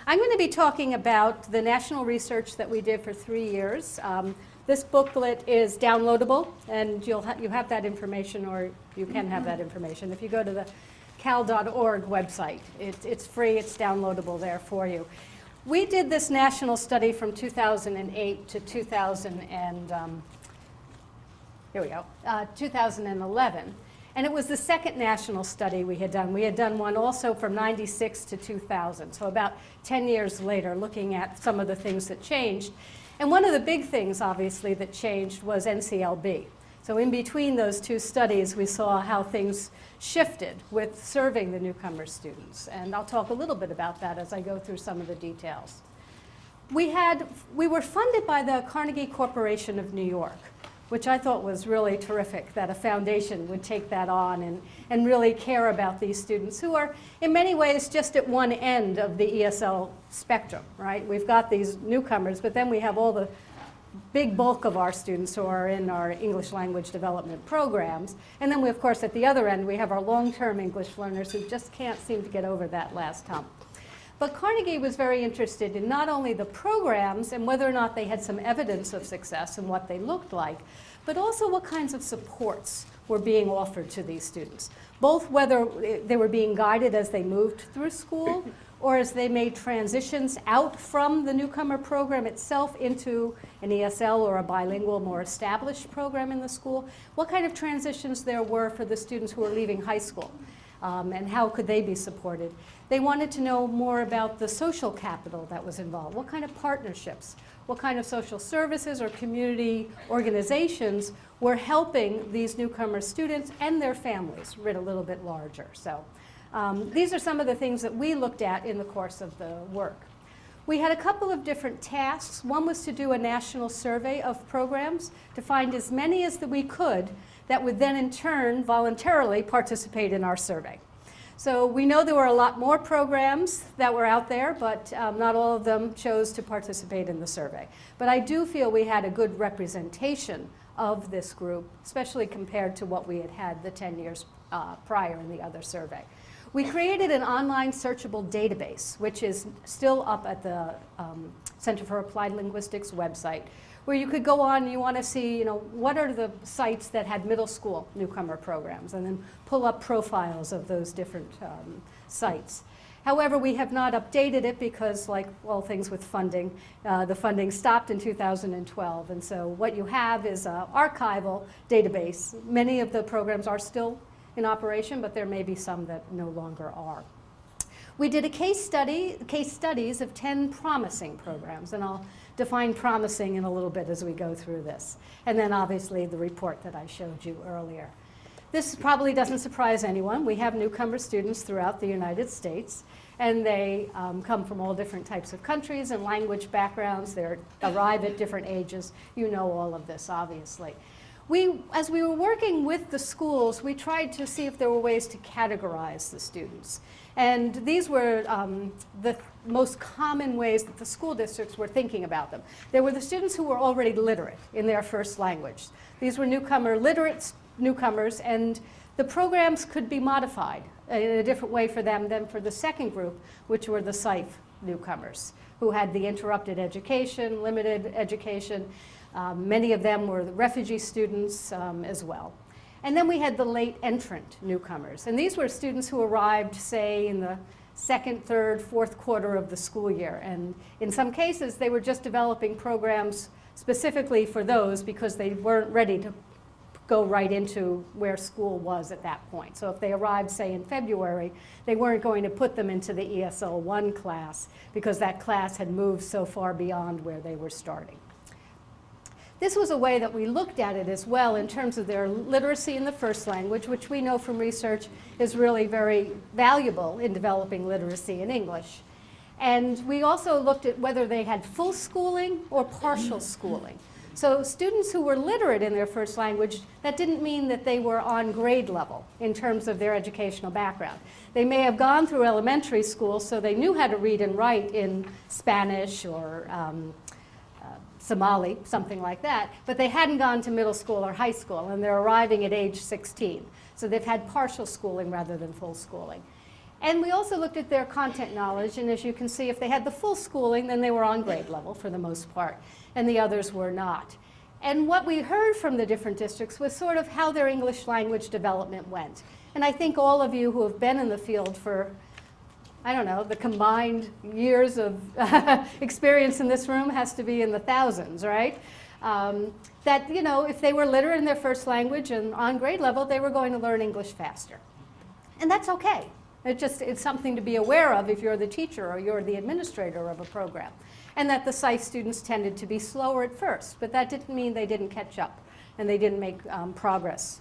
I'm going to be talking about the national research that we did for 3 years. This booklet is downloadable, and you have that information, or you can have that information. If you go to the cal.org website, it's free, it's downloadable there for you. We did this national study from 2008 to 2011. And it was the second national study we had done. We had done one also from 96 to 2000, so about 10 years later, looking at some of the things that changed. And one of the big things, obviously, that changed was NCLB. So in between those two studies, we saw how things shifted with serving the newcomer students. And I'll talk a little bit about that as I go through some of the details. We were funded by the Carnegie Corporation of New York, which I thought was really terrific, that a foundation would take that on and really care about these students who are, in many ways, just at one end of the ESL spectrum, right? We've got these newcomers, but then we have all the big bulk of our students who are in our English language development programs. And then we, of course, at the other end, we have our long-term English learners who just can't seem to get over that last hump. But Carnegie was very interested in not only the programs and whether or not they had some evidence of success and what they looked like, but also what kinds of supports were being offered to these students, both whether they were being guided as they moved through school or as they made transitions out from the newcomer program itself into an ESL or a bilingual, more established program in the school, what kind of transitions there were for the students who were leaving high school. And how could they be supported? They wanted to know more about the social capital that was involved. What kind of partnerships, what kind of social services or community organizations were helping these newcomer students and their families, writ a little bit larger. So these are some of the things that we looked at in the course of the work. We had a couple of different tasks. One was to do a national survey of programs to find as many as we could that would then in turn voluntarily participate in our survey. So we know there were a lot more programs that were out there, but not all of them chose to participate in the survey. But I do feel we had a good representation of this group, especially compared to what we had had the 10 years prior in the other survey. We created an online searchable database, which is still up at the Center for Applied Linguistics website, where you could go on, you want to see, what are the sites that had middle school newcomer programs, and then pull up profiles of those different sites. However, we have not updated it because, like all things with funding, the funding stopped in 2012, and so what you have is an archival database. Many of the programs are still in operation, but there may be some that no longer are. We did a case studies of 10 promising programs, and I'll define promising in a little bit as we go through this. And then obviously the report that I showed you earlier. This probably doesn't surprise anyone. We have newcomer students throughout the United States, and they come from all different types of countries and language backgrounds. They arrive at different ages. You know all of this, obviously. As we were working with the schools, we tried to see if there were ways to categorize the students. And these were the most common ways that the school districts were thinking about them. There were the students who were already literate in their first language. These were literate newcomers, and the programs could be modified in a different way for them than for the second group, which were the SIFE newcomers, who had the interrupted education, limited education. Many of them were the refugee students as well. And then we had the late entrant newcomers. And these were students who arrived, say, in the second, third, fourth quarter of the school year. And in some cases, they were just developing programs specifically for those because they weren't ready to go right into where school was at that point. So if they arrived, say, in February, they weren't going to put them into the ESL 1 class because that class had moved so far beyond where they were starting. This was a way that we looked at it as well in terms of their literacy in the first language, which we know from research is really very valuable in developing literacy in English. And we also looked at whether they had full schooling or partial schooling. So students who were literate in their first language, that didn't mean that they were on grade level in terms of their educational background. They may have gone through elementary school, so they knew how to read and write in Spanish or Somali, something like that, but they hadn't gone to middle school or high school, and they're arriving at age 16. So they've had partial schooling rather than full schooling. And we also looked at their content knowledge, and as you can see, if they had the full schooling, then they were on grade level for the most part, and the others were not. And what we heard from the different districts was sort of how their English language development went. And I think all of you who have been in the field for, I don't know, the combined years of experience in this room has to be in the thousands, right? That, you know, if they were literate in their first language and on grade level, they were going to learn English faster. And that's okay. It's something to be aware of if you're the teacher or you're the administrator of a program. And that the SCIFE students tended to be slower at first, but that didn't mean they didn't catch up and they didn't make progress.